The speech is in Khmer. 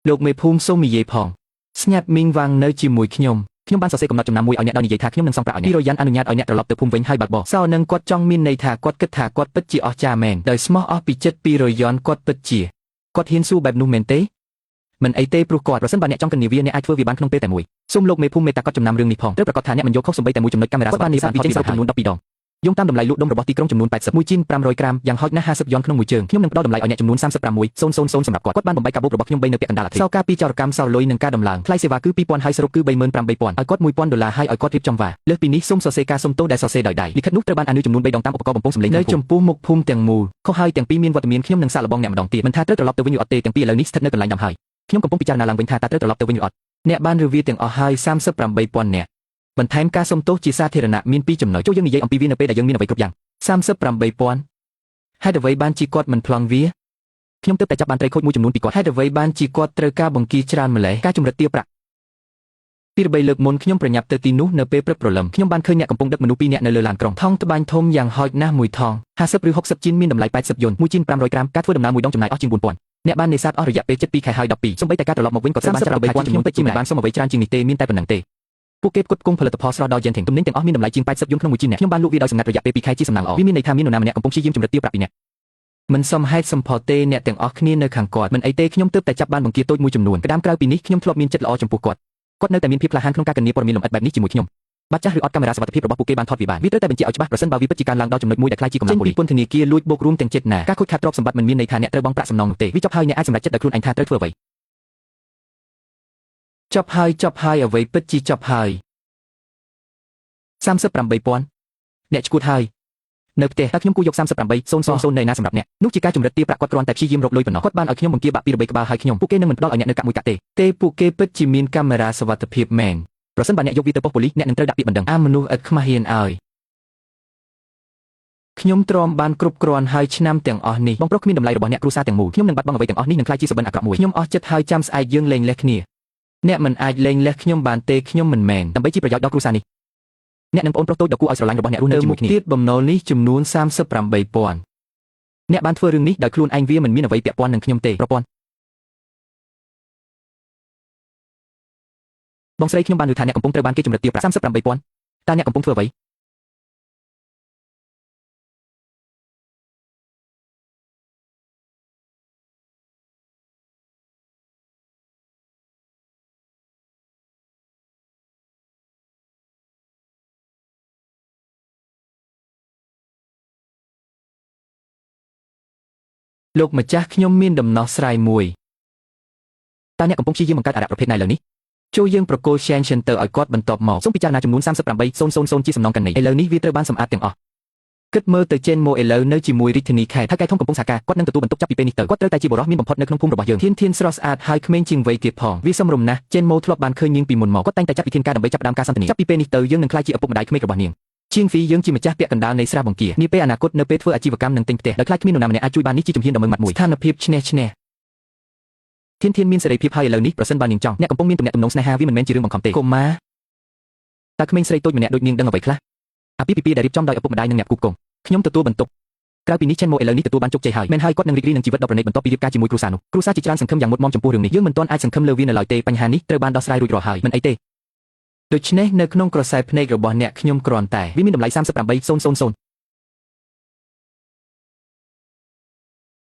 លោកមេភូមិសូមនិយាយផងស្ញាត់មីងវាងនៅជាមួយខ្ញុំបានសរសេរកំណត់ចំណាំមួយឲ្យអ្នកដោយនិយាយថាខ្ញុំនឹងសងប្រាក់ឲ្យអ្នកពីរយ៉ានអនុញ្ញាតឲ្យអ្នកត្រឡប់ទៅភូមិវិញហើយបើកបោសោនឹងគាត់ចង់មានន័យថាគាត់គិតថាគាត់ពិតជាអស្ចារ្យមែនដោយស្មោះអស់ពីចិត្តពីរយ៉ានគាត់ពិតជាគាត់ហ៊ានស៊ូបែបនោះមែនទេមិនអីទេព្រោះគាត់ប្រសិនបើអ្នកចង់គណនាវាអ្នកអាចធ្វើវាបានក្នុងពេលតែមួយសូមលោកមេភូមិមេតាគាត់ចំណាំរឿងនេះផងត្រូវប្រកាសថាអ្នកមិនយកខុសសំបីតែមួយចំណុចកាមេរ៉ាគាត់បាននេសាទពីចេញសរុបចំនួន12ដងយោងតាមតម្លៃលក់ដុំរបស់ទីក្រុងចំនួន80មួយជីន500ក្រាមយ៉ាងហោចណាស់50យ៉នក្នុងមួយជើងខ្ញុំនឹងផ្ដល់តម្លៃឲ្យអ្នកចំនួន36,000សម្រាប់គាត់បានបំបីកាបូបរបស់ខ្ញុំ3នៅពាក់កណ្ដាលអាទិត្យសោការពីចោរកម្មសោលុយនឹងការដំឡើងថ្លៃសេវាគឺ2,000ហើយសរុបគឺ38,000ឲ្យគាត់$1,000ហើយឲ្យគាត់រៀបចំវ៉ាលើសពីនេះសូមសរសេរការសុំទោសដែលសរសេរដោយដៃលិខិតនោះត្រូវបានអានចំនួន3ដងតាមឧបករណ៍បំពងសម្លេងនៅចំពោះមុខភូមិទាំងមូលខុសហើយទាំងពីរមានវត្តមានខ្ញុំនឹងសាកល្បងអ្នកម្ដងទៀតមិនថាត្រូវត្រឡប់ទៅវិញឬអត់ទេទាំងពីរឥឡូវនេះស្ថិតនៅកន្លែងដាំហើយខ្ញុំកំពុងពិចារណាឡើងវិញថាតើត្រូវត្រឡប់ទៅវិញឬអត់អ្នកបានរវាទាំងអស់ហើយ38,000នាក់បន្ថែមការសុំទោសជាសាធារណៈមាន2ចំណុចចូលយើងនិយាយអំពីវានៅពេលដែលយើងមានអ្វីគ្រប់យ៉ាង38,000ហេតុអ្វីបានជាគាត់មិនប្លង់វាខ្ញុំទើបតែចាប់បានត្រីខូចមួយចំនួនពីគាត់ហេតុអ្វីបានជាគាត់ត្រូវការបង្គាច្រើនម្ល៉េះការជំរិតទារប្រាក់ពីរបីលើកមុនខ្ញុំប្រញាប់ទៅទីនោះនៅពេលព្រឹកព្រលឹមខ្ញុំបានឃើញអ្នកកំពុងដឹកមនុស្ស2នាក់នៅលើឡានក្រុងថងត្បាញធំយ៉ាងហោចណាស់មួយថង50ឬ60ជីនមានតម្លៃ80យ៉នមួយជីន500ក្រាមការធ្វើដំណើរមួយដងចំណាយអស់ជាង4,000អ្នកបាននេសាទអស់រយៈពេល7 ខែហើយ12សូម្បីតែការត្រឡប់មកវិញក៏ត្រូវបានចាប់ដើម្បីចំនួនពិតជាមិនបានសុំអ្វីច្រើនជាងនេះទេមានតែប៉ុណ្ណឹងទេពួកគេផ្គត់ផ្គង់ផលិតផលស្រស់ដល់យ៉ាងធំទំនិញទាំងអស់មានតម្លៃជាង80យ៉នក្នុងមួយជីនអ្នកខ្ញុំបានលក់វាដោយសម្ងាត់រយៈពេល2 ខែជាសំណាងល្អវាមានន័យថាមាននរណាម្នាក់កំពុងព្យាយាមជំរិតទារប្រាក់ពីអ្នកមិនសមហេតុសមផលទេអ្នកទាំងអស់គ្នានៅខាងគាត់មិនអីទេខ្ញុំទើបតែចាប់បានបង្គាតូចមួយចំនួនក្តាមក្រៅពីនេះខ្ញុំធ្លាប់មានចិត្តល្អចំពោះគាត់នៅតែមានភាពក្លាហានក្នុងការកញ្ញាព័ត៌មានលម្អិតបែបនេះជាមួយខ្ញុំបាត់ចាស់ឬអត់កាមេរ៉ាសុវត្ថិភាពរបស់ពួកគេបានថតវាបានវាត្រូវតែបញ្ជាក់ឲ្យច្បាស់ប្រសិនបើវាពិតជាការឡើងដល់ចំណុចមួយដែលខ្លាចជាកម្លាំងប៉ូលីសពន្ធនាគារលួចបូករួមទាំងចិត្តណាការខូចខាតទ្រព្យសម្បត្តិមិនមានន័យថាអ្នកត្រូវបង់ប្រាក់សំណងនោះទេវាចប់ហើយអ្នកអាចសម្រេចចិត្តដោយខ្លួនឯងថាត្រូវធ្វើអ្វីចប់ហើយអ្វីពិតជាចប់ហើយ38,000អ្នកឈួតហើយនៅផ្ទះតើខ្ញុំគួរយក38,000នៅណាសម្រាប់អ្នកនោះជាការជំរិតទារប្រាក់គាត់គ្រាន់តែព្យាយាមរកលុយប៉ុណ្ណោះគាត់បានឲ្យខ្ញុំបង្គាបាក់ពីរបីក្បាលហើយខ្ញុំពួកគេនឹងមិនផ្ដល់ឲ្យអ្នកនៅកាក់មួយកាក់ទេពួកគេពិតជាមានកាមេរ៉ាសុវត្ថិភាពមែនប្រសិនបើអ្នកយកវាទៅប៉ុស្តិ៍ប៉ូលីសអ្នកនឹងត្រូវដាក់ពាក្យបណ្ដឹងមនុស្សឥតខ្មាស់ហ៊ានឲ្យខ្ញុំទ្រាំបានគ្រប់គ្រាន់ហើយឆ្នាំទាំងអស់នេះបងប្រុសគ្មានតម្លៃរបស់អ្នកគ្រួសារទាំងមូលខ្ញុំនឹងបាត់បង់អ្វីទាំងអស់នេះនឹងក្លាយជាសុបិនអាក្រក់មួយខ្ញុំអស់ចិត្តហើយចាំស្អែកយើងលែងលះគ្នាអ្នកមិនអាចលែងលះខ្ញុំបានទេខ្ញុំមិនមែនដើម្បីជាប្រយោជន៍ដល់គ្រួសារនេះអ្នកនឹងបងប្រុសតូចដ៏គួរឲ្យស្រឡាញ់របស់អ្នករស់នៅជាមួយគ្នាទៀតបំណុលនេះចំនួន38,000អ្នកបានធ្វើរឿងនេះដោយខ្លួនឯងវាមិនមានអ្វីពាក់ព័ន្ធនឹងខ្ញុំទេប្រពន្ធបងស្រីខ្ញុំបានឮថាអ្នកកំពុងត្រូវបានគេជំរិតទារប្រាក់38,000តើអ្នកកំពុងធ្វើអ្វីលោកម្ចាស់ខ្ញុំមានដំណោះស្រាយមួយតើអ្នកកំពុងព្យាយាមបង្កើតអារៈប្រភេទណាឥឡូវនេះចូលយើងប្រកូល Shenzhen ទៅឲ្យគាត់បន្ទាប់មកសូមពិចារណាចំនួន38,000ជាសំណងកាន់នេះឥឡូវនេះវាត្រូវបានសម្អាតទាំងអស់គិតមើលទៅចេនម៉ូឥឡូវនៅជាមួយរាជធានីខេត្តហើយកែធំកំពុងសហការគាត់នឹងទទួលបន្ទុកចាប់ពីពេលនេះទៅគាត់ត្រូវតែជាបុរសមានបំផុតនៅក្នុងភូមិរបស់យើងធានស្រស់ស្អាតហើយក្មេងជាងវ័យទៀតផងវាសមរម្យណាស់ចេនម៉ូធ្លាប់បានឃើញនាងពីមុនមកគាត់តែងតែចាត់វិធានការដើម្បីចាប់ផ្ដើមការសន្ទនាចាប់ពីពេលនេះទៅយើងនឹងក្លាយជាឪពុកម្ដាយក្មេករបស់នាងជាងហ្វីយើងជាម្ចាស់ពាក់កណ្ដាលនៃស្រះបង្គានាពេលអនាគតនៅពេលធ្វើអាជីវកម្មនឹងទិញផ្ទះដោយខ្លាចគ្មាននរណាម្នាក់អាចជួយបាននេះជាជំហានដ៏ម៉ឺងម៉ាត់មួយស្ថានភាពឈ្នះធានមានសេរីភាពហើយឥឡូវនេះប្រសិនបើនាងចង់អ្នកកំពុងមានទំនាក់ទំនងស្នេហាវាមិនមែនជារឿងបង្ខំទេកុមារតើក្មេងស្រីតូចម្នាក់ដូចនាងដឹងអ្វីខ្លះអាពាហ៍ពិពាហ៍ដែលរៀបចំដោយឪពុកម្ដាយនិងអ្នកគូកងខ្ញុំទទួលបន្ទុកក្រៅពីនេះចេនម៉ូឥឡូវនេះទទួលបានជោគជ័យហើយមែនហើយគាត់នឹងរីករាយនឹងជីវិតដ៏ប្រណីតបន្ទាប់ពីរៀបការជាមួយគ្រួសារនោះគ្រួសារជាច្រើនសង្ឃឹមយ៉ាងមុតមមចំពោះរឿងនេះយើងមិនទាន់អាចសង្ឃឹមលើវានៅឡើយទេបញ្ហានេះត្រូវបានដោះស្រាយរួចរាល់ហើយមិនអីទេដូច្នេះនៅក្នុងក្រសែភ្នែករបស់អ្នកខ្ញុំគ្រាន់តែវាមានតម្លៃ38,000